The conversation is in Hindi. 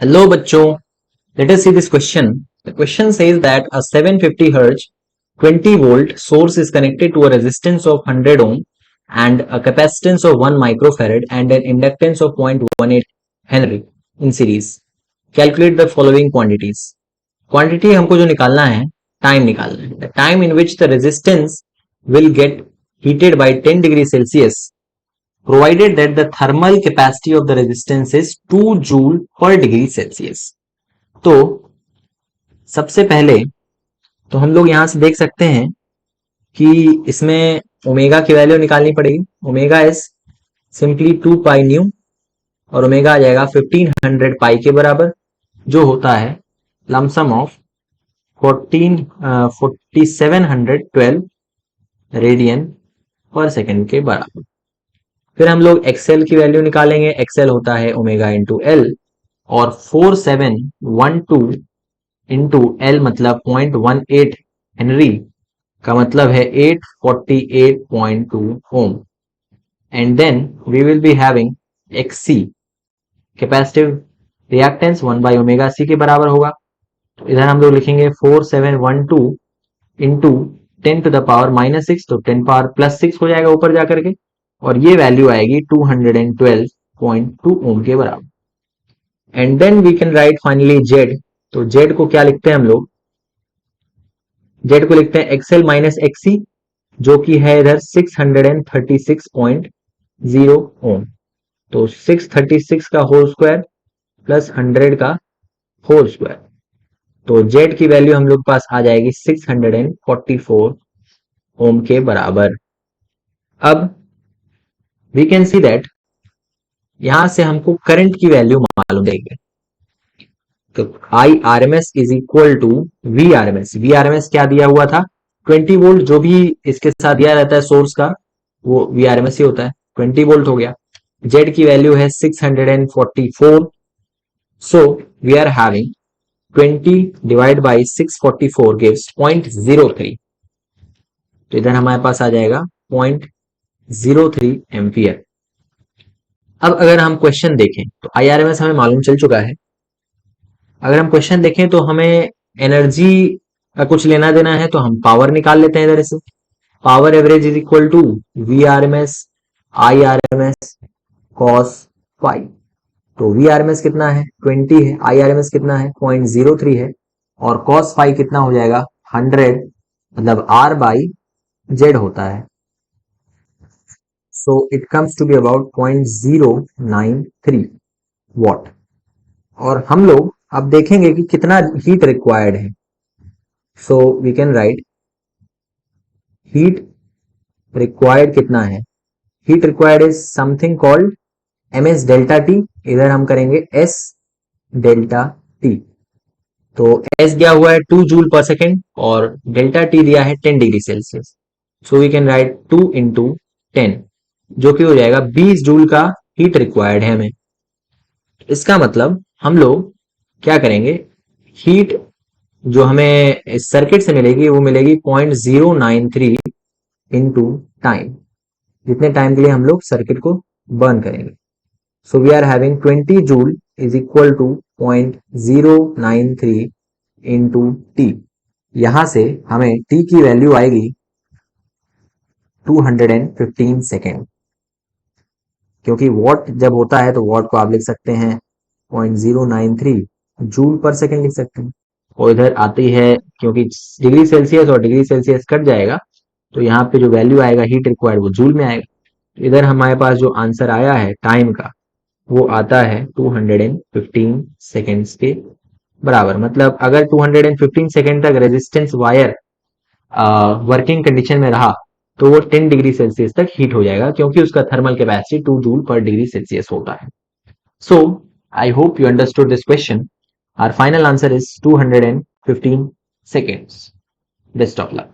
Hello, bachcho. Let us see this question. The question says that a 750 Hz 20 volt source is connected to a resistance of 100 ohm and a capacitance of 1 microfarad and an inductance of 0.18 Henry in series. Calculate the following quantities. Quantity हमको जो निकालना है, time निकालना है. The time in which the resistance will get heated by 10 degree Celsius provided that the thermal capacity of the resistance is 2 joule per degree Celsius. तो सबसे पहले तो हम लोग यहां से देख सकते हैं कि इसमें ओमेगा की वैल्यू निकालनी पड़ेगी. Omega is simply 2 pi nu और ओमेगा आ जाएगा 1500 पाई के बराबर, जो होता है लमसम ऑफ 4712 रेडियन पर सेकेंड के बराबर. फिर हम लोग एक्सएल की वैल्यू निकालेंगे. एक्सएल होता है ओमेगा इंटू एल और 4712 इंटू एल मतलब 0.18 हेनरी का मतलब है 848.2 ohm. And then we will be having X C capacitive reactance 1 by omega C के बराबर होगा. तो इधर हम लोग लिखेंगे 4712 इंटू 10 टू द पावर -6, तो 10 पावर +6 हो जाएगा ऊपर जाकर के, और ये वैल्यू आएगी 212.2 ओम के बराबर. And then we can write finally Z. तो जेड को क्या लिखते हैं हम लोग? जेड को लिखते हैं एक्सएल माइनस एक्सी, जो कि है इधर 636.0 ओम. तो 636 का होल स्क्वायर प्लस 100 का होल स्क्वायर, तो जेड की वैल्यू हम लोग के पास आ जाएगी 644 ओम के बराबर. अब वी कैन सी दैट यहां से हमको करंट की वैल्यू मालूम देंगे. तो I R M S is equal to V R M S. V R M S क्या दिया हुआ था? 20 वोल्ट. जो भी इसके साथ दिया रहता है सोर्स का, वो वी आर एम एस ही होता है. 20 वोल्ट हो गया. जेड की वैल्यू है 644. So we are having 20 divide by 644 gives 0.03. तो इधर हमारे पास आ जाएगा 0.03 एम्पियर. अब अगर हम क्वेश्चन देखें तो आई आर एम एस हमें मालूम चल चुका है. अगर हम क्वेश्चन देखें तो हमें एनर्जी का कुछ लेना देना है, तो हम पावर निकाल लेते हैं इधर से. Power average is equal to V R M S I R M S cos phi. तो वी आर एम एस कितना है? 20 है. आई आर एम एस कितना है? 0.03 है. और कॉस फाई कितना हो जाएगा? 100, मतलब आर बाई जेड होता है. So it comes to be about 0.093 watt. और हम लोग अब देखेंगे कि कितना हीट रिक्वायर्ड है. So we can write heat required कितना है. Heat required is something called M S delta T. इधर हम करेंगे एस डेल्टा टी. तो एस दिया हुआ है 2 जूल पर सेकेंड और डेल्टा टी दिया है 10 degree Celsius. So we can write 2 into 10, जो कि हो जाएगा 20 जूल का हीट रिक्वायर्ड है हमें. इसका मतलब हम लोग क्या करेंगे, हीट जो हमें इस सर्किट से मिलेगी वो मिलेगी 0.093 इंटू टाइम, जितने टाइम के लिए हम लोग सर्किट को बर्न करेंगे. So we are having 20 joule is equal to 0.093 into T. यहां से हमें टी की वैल्यू आएगी 215 सेकेंड, क्योंकि वॉट जब होता है तो वॉट को आप लिख सकते हैं 0.093, जूल पर सेकेंड लिख सकते हैं. और इधर आती है, क्योंकि डिग्री सेल्सियस और डिग्री सेल्सियस कट जाएगा, तो यहाँ पे जो वैल्यू आएगा हीट रिक्वायर्ड वो जूल में आएगा. इधर हमारे पास जो आंसर आया है टाइम का, वो आता है 215 सेकेंड्स के बराबर. मतलब अगर 215 सेकेंड तक रेजिस्टेंस वायर वर्किंग कंडीशन में रहा तो वो 10 डिग्री सेल्सियस तक हीट हो जाएगा, क्योंकि उसका thermal capacity 2 joule per degree Celsius होता है. So I hope you understood this question. Our final answer is 215 seconds. Best of luck.